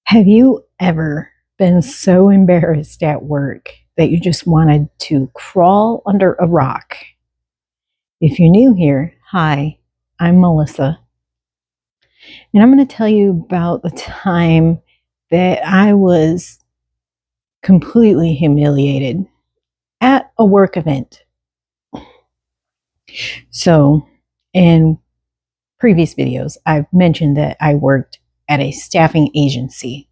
Have you ever been so embarrassed at work that you just wanted to crawl under a rock? If you're new here, hi, I'm Melissa, and I'm going to tell you about the time that I was completely humiliated at a work event. So, in previous videos, I've mentioned that I worked at a staffing agency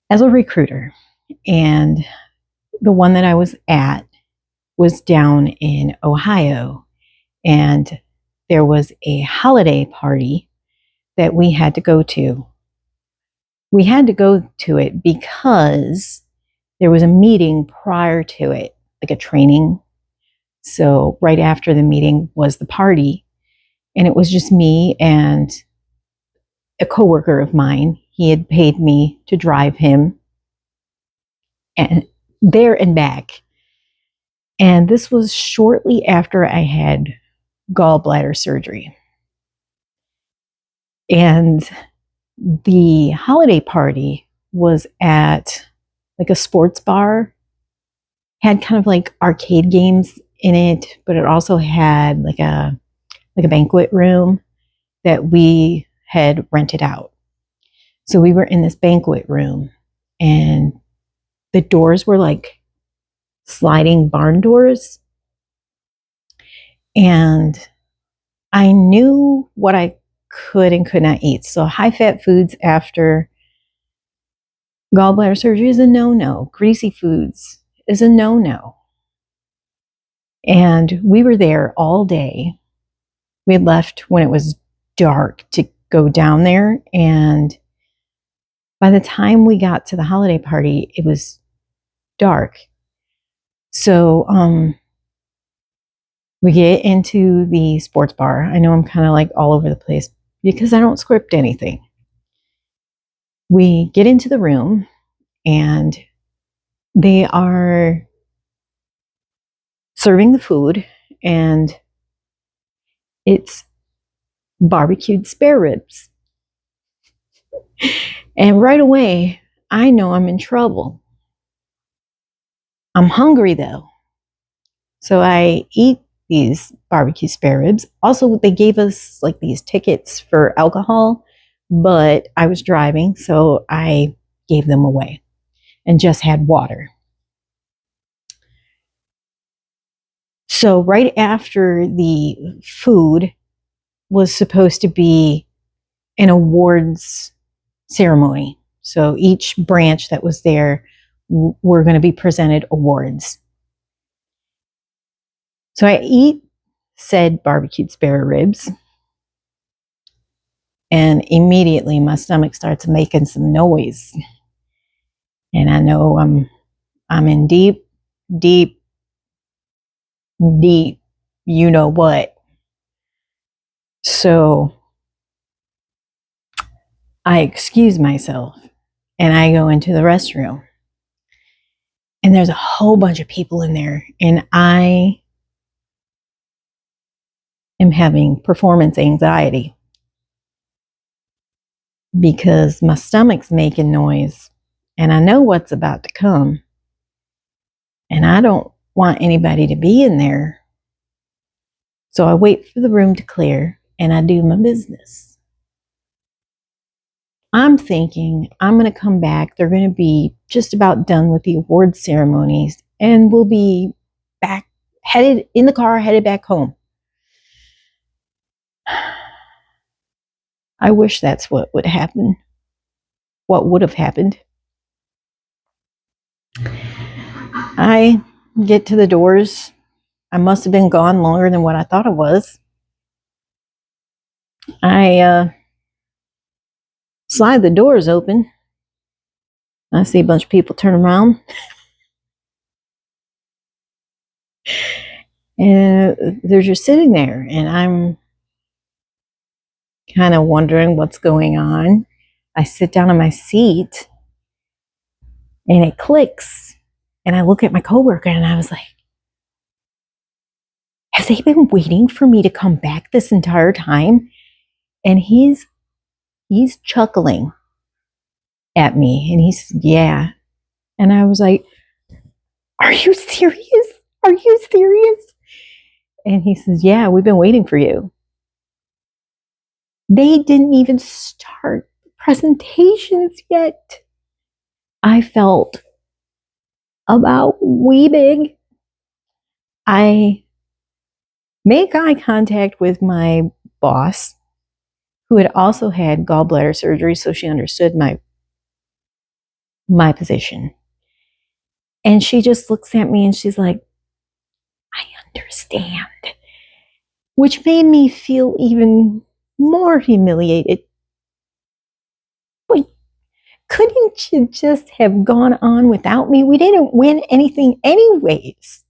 as a recruiter, and the one that I was at was down in Ohio, and there was a holiday party that we had to go to. We had to go to it because there was a meeting prior to it, like a training. So, right after the meeting was the party, and it was just me and a coworker of mine. He had paid me to drive him and there and back. And this was shortly after I had gallbladder surgery. And the holiday party was at like a sports bar, had kind of like arcade games in it, but it also had like a banquet room that we had rented out. So we were in this banquet room, and the doors were like sliding barn doors. And I knew what I could and could not eat. So high fat foods after gallbladder surgery is a no-no. Greasy foods is a no-no. And we were there all day. We had left when it was dark to go down there. And by the time we got to the holiday party, it was dark. So we get into the sports bar. I know I'm kind of like all over the place because I don't script anything. We get into the room, and they are serving the food, and it's barbecued spare ribs. And right away, I know I'm in trouble. I'm hungry though. So I eat these barbecue spare ribs. Also, they gave us like these tickets for alcohol, but I was driving, so I gave them away and just had water. So right after the food was supposed to be an awards ceremony. So each branch that was there were going to be presented awards. So I eat said barbecued spare ribs, and immediately my stomach starts making some noise. And I know I'm in deep, deep, deep, you know what. So I excuse myself and I go into the restroom. And there's a whole bunch of people in there, and I am having performance anxiety because my stomach's making noise and I know what's about to come. And I don't want anybody to be in there. So I wait for the room to clear and I do my business. I'm thinking I'm going to come back. They're going to be just about done with the award ceremonies, and we'll be back, headed in the car, headed back home. I wish that's what would happen. What would have happened. I get to the doors. I must have been gone longer than what I thought I was. I slide the doors open. I see a bunch of people turn around. And they're just sitting there. And I'm kind of wondering what's going on. I sit down in my seat and it clicks. And I look at my coworker and I was like, have they been waiting for me to come back this entire time? And he's chuckling. at me. And he said, yeah. And I was like, are you serious? Are you serious? And he says, yeah, we've been waiting for you. They didn't even start presentations yet. I felt about wee big. I made eye contact with my boss, who had also had gallbladder surgery, so she understood my position. And she just looks at me and she's like, I understand, which made me feel even more humiliated. But couldn't you just have gone on without me? We didn't win anything anyways.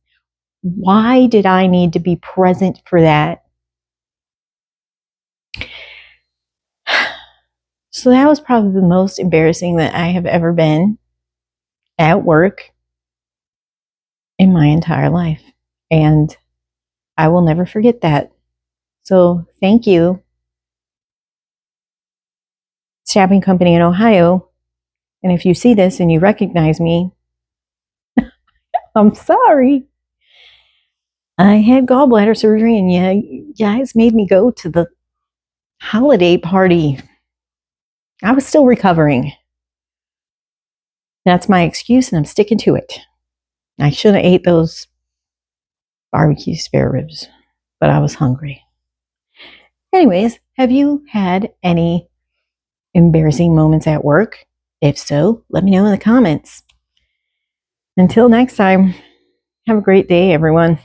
Why did I need to be present for that? So that was probably the most embarrassing that I have ever been at work in my entire life. And I will never forget that. So thank you, staffing company in Ohio. And if you see this and you recognize me, I'm sorry. I had gallbladder surgery, and yeah, you guys made me go to the holiday party. I was still recovering. That's my excuse, and I'm sticking to it. I should have ate those barbecue spare ribs, but I was hungry. Anyways, have you had any embarrassing moments at work? If so, let me know in the comments. Until next time, have a great day, everyone.